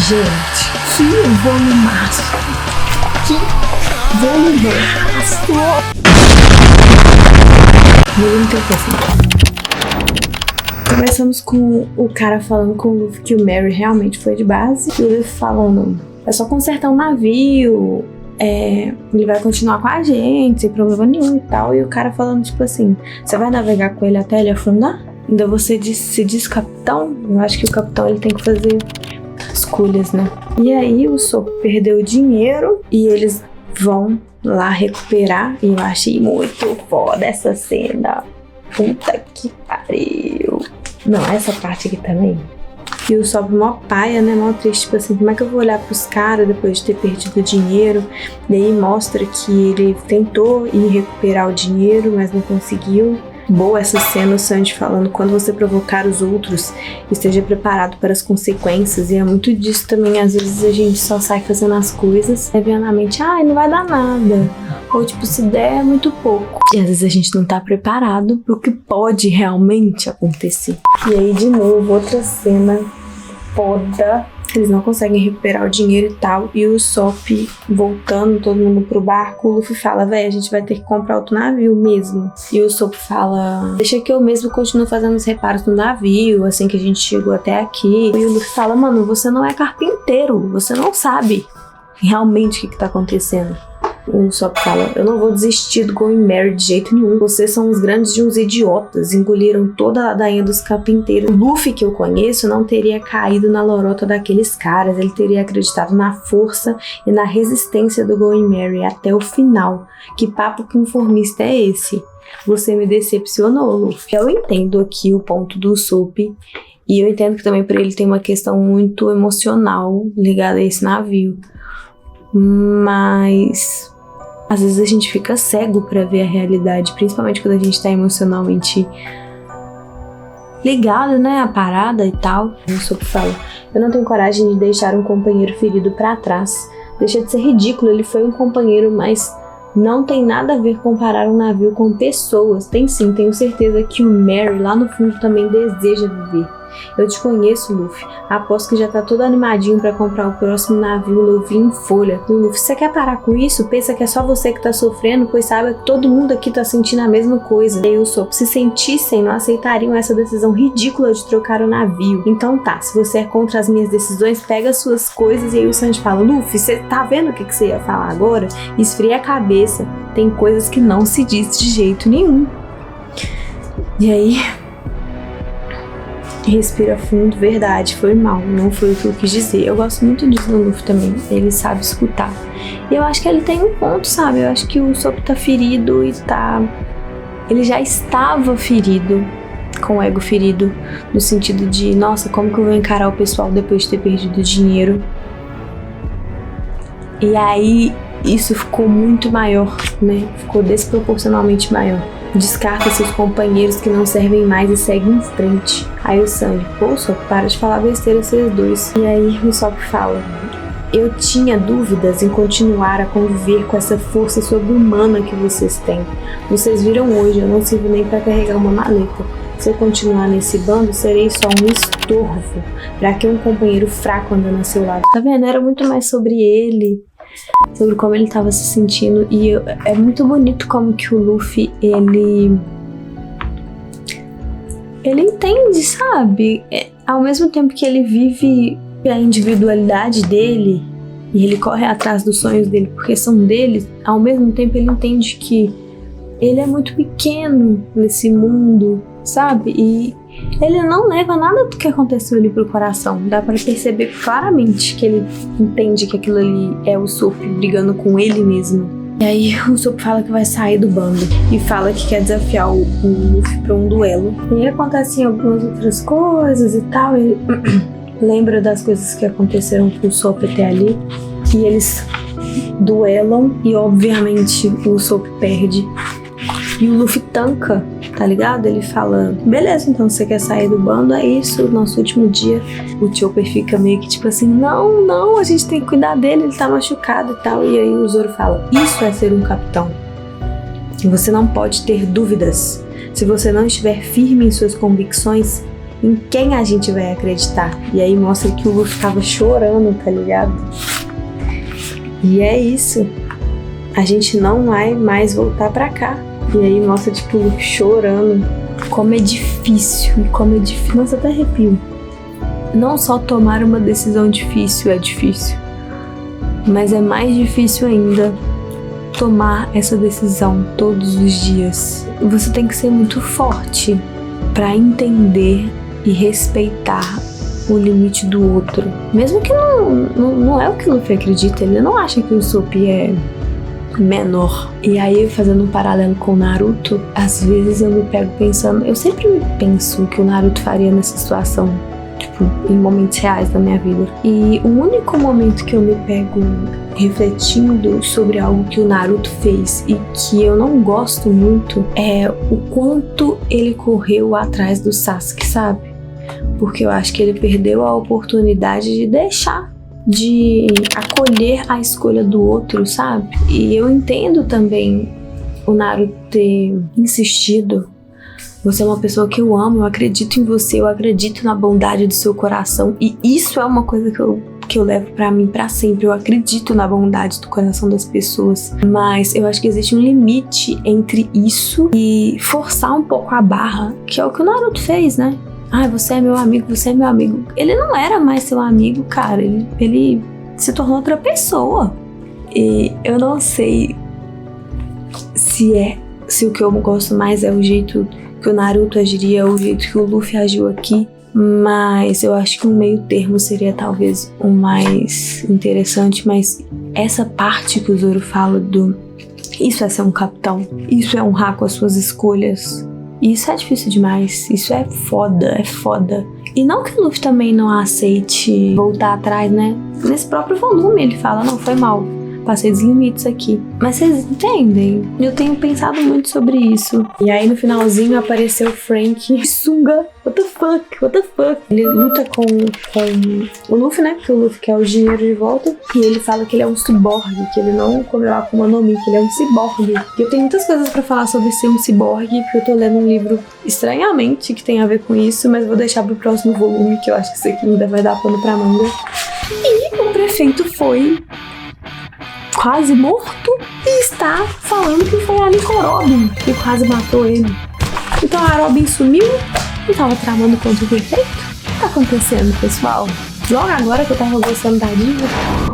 Gente, que volumaço! Que volumaço! Muito interessante. Começamos com o cara falando com o Luffy que o Merry realmente foi de base. E o Luffy falando, é só consertar um navio, ele vai continuar com a gente, sem problema nenhum e tal. E o cara falando tipo assim, você vai navegar com ele até ele afundar? Ainda você se diz capitão? Eu acho que o capitão ele tem que fazer escolhas, né? E aí o Sop perdeu o dinheiro e eles vão lá recuperar. E eu achei muito foda essa cena. Puta que pariu. Não, essa parte aqui também. E o Sop mó paia, né? Mó triste, tipo assim, como é que eu vou olhar pros caras depois de ter perdido o dinheiro? Daí mostra que ele tentou ir recuperar o dinheiro, mas não conseguiu. Boa essa cena, o Sanji falando, quando você provocar os outros, esteja preparado para as consequências. E é muito disso também, às vezes a gente só sai fazendo as coisas, vendo na mente, não vai dar nada. Ou tipo, se der é muito pouco. E às vezes a gente não tá preparado pro que pode realmente acontecer. E aí de novo, outra cena foda. Eles não conseguem recuperar o dinheiro e tal. E o Sop voltando, todo mundo pro barco. O Luffy fala, a gente vai ter que comprar outro navio mesmo. E o Sop fala, deixa que eu mesmo continuo fazendo os reparos no navio, assim que a gente chegou até aqui. E o Luffy fala, mano, você não é carpinteiro, você não sabe realmente o que tá acontecendo. O Sop fala, eu não vou desistir do Going Merry de jeito nenhum. Vocês são os grandes de uns idiotas. Engoliram toda a ladainha dos carpinteiros. O Luffy que eu conheço não teria caído na lorota daqueles caras. Ele teria acreditado na força e na resistência do Going Merry até o final. Que papo conformista é esse? Você me decepcionou, Luffy. Eu entendo aqui o ponto do Sop. E eu entendo que também pra ele tem uma questão muito emocional ligada a esse navio. Mas às vezes a gente fica cego pra ver a realidade, principalmente quando a gente tá emocionalmente ligado, né, à parada e tal. O Sop fala, eu não tenho coragem de deixar um companheiro ferido pra trás. Deixa de ser ridículo, ele foi um companheiro, mas não tem nada a ver comparar um navio com pessoas. Tem sim, tenho certeza que o Merry lá no fundo também deseja viver. Eu te conheço, Luffy. Aposto que já tá todo animadinho pra comprar o próximo navio novinho em folha. E o Luffy, você quer parar com isso? Pensa que é só você que tá sofrendo, pois saiba que todo mundo aqui tá sentindo a mesma coisa. E aí o Sop, se sentissem, não aceitariam essa decisão ridícula de trocar o navio. Então tá, se você é contra as minhas decisões, pega as suas coisas. E aí o Sanji fala, Luffy, você tá vendo o que você ia falar agora? Esfria a cabeça. Tem coisas que não se diz de jeito nenhum. E aí... respira fundo, verdade, foi mal, não foi o que eu quis dizer. Eu gosto muito disso no Luffy também, ele sabe escutar. E eu acho que ele tem um ponto, sabe? Eu acho que o Sop tá ferido e tá... ele já estava ferido, com o ego ferido, no sentido de, nossa, como que eu vou encarar o pessoal depois de ter perdido o dinheiro? E aí, isso ficou muito maior, né? Ficou desproporcionalmente maior. Descarta seus companheiros que não servem mais e segue em frente. Aí o Sanji, pô, Sop, para de falar besteira vocês dois. E aí o Sop fala, eu tinha dúvidas em continuar a conviver com essa força sobre-humana que vocês têm. Vocês viram hoje, eu não sirvo nem para carregar uma maleta. Se eu continuar nesse bando, serei só um estorvo. Pra que um companheiro fraco andando a seu lado? Tá vendo? Era muito mais sobre ele, sobre como ele tava se sentindo. E é muito bonito como que o Luffy, ele entende, sabe? Ao mesmo tempo que ele vive a individualidade dele e ele corre atrás dos sonhos dele porque são dele, ao mesmo tempo ele entende que ele é muito pequeno nesse mundo, sabe? E ele não leva nada do que aconteceu ali pro coração. Dá pra perceber claramente que ele entende que aquilo ali é o Sop brigando com ele mesmo. E aí o Sop fala que vai sair do bando e fala que quer desafiar o Luffy pra um duelo. E aí acontecem algumas outras coisas e tal. Ele lembra das coisas que aconteceram com o Sop até ali. E eles duelam e obviamente o Sop perde. E o Luffy tanca, tá ligado? Ele fala, beleza, então você quer sair do bando, é isso, nosso último dia. O Chopper fica meio que tipo assim, não, a gente tem que cuidar dele, ele tá machucado e tal. E aí o Zoro fala, isso é ser um capitão. Você não pode ter dúvidas. Se você não estiver firme em suas convicções, Em quem a gente vai acreditar? E aí mostra que o Luffy tava chorando, tá ligado? E é isso. A gente não vai mais voltar pra cá. E aí mostra, tipo, o Luffy chorando. Como é difícil. E como é difícil. Nossa, até arrepio. Não só tomar uma decisão difícil é difícil. Mas é mais difícil ainda tomar essa decisão todos os dias. Você tem que ser muito forte pra entender e respeitar o limite do outro. Mesmo que não é o que o Luffy acredita, ele não acha que o Usopp é menor. E aí, fazendo um paralelo com o Naruto, às vezes eu me pego pensando, eu sempre me penso o que o Naruto faria nessa situação, tipo, em momentos reais da minha vida. E o único momento que eu me pego refletindo sobre algo que o Naruto fez e que eu não gosto muito é o quanto ele correu atrás do Sasuke, sabe? Porque eu acho que ele perdeu a oportunidade de deixar, de acolher a escolha do outro, sabe? E eu entendo também o Naruto ter insistido. Você é uma pessoa que eu amo, eu acredito em você, eu acredito na bondade do seu coração. E isso é uma coisa que eu levo pra mim pra sempre. Eu acredito na bondade do coração das pessoas. Mas eu acho que existe um limite entre isso e forçar um pouco a barra, que é o que o Naruto fez, né? Ah, você é meu amigo, você é meu amigo. Ele não era mais seu amigo, cara. Ele se tornou outra pessoa. E eu não sei se o que eu gosto mais é o jeito que o Naruto agiria, o jeito que o Luffy agiu aqui. Mas eu acho que um meio termo seria talvez o mais interessante. Mas essa parte que o Zoro fala do... Isso é ser um capitão. Isso é honrar com as suas escolhas. Isso é difícil demais, isso é foda. E não que o Luffy também não aceite voltar atrás, né? Nesse próprio volume ele fala, não, foi mal, passei dos limites aqui. Mas vocês entendem? Eu tenho pensado muito sobre isso. E aí no finalzinho apareceu o Frank sunga. What the fuck? Ele luta com o Luffy, né? Que o Luffy quer o dinheiro de volta. E ele fala que ele é um ciborgue, que ele não comeu a Akuma no Mi, que ele é um ciborgue. E eu tenho muitas coisas pra falar sobre ser um ciborgue, porque eu tô lendo um livro estranhamente que tem a ver com isso, mas vou deixar pro próximo volume, que eu acho que isso aqui ainda vai dar pano pra manga. E o prefeito foi quase morto e está falando que foi ali com a Robin que quase matou ele. Então a Robin sumiu e tava tramando contra o prefeito? O que tá acontecendo, pessoal? Logo agora que eu tava gostando da diva.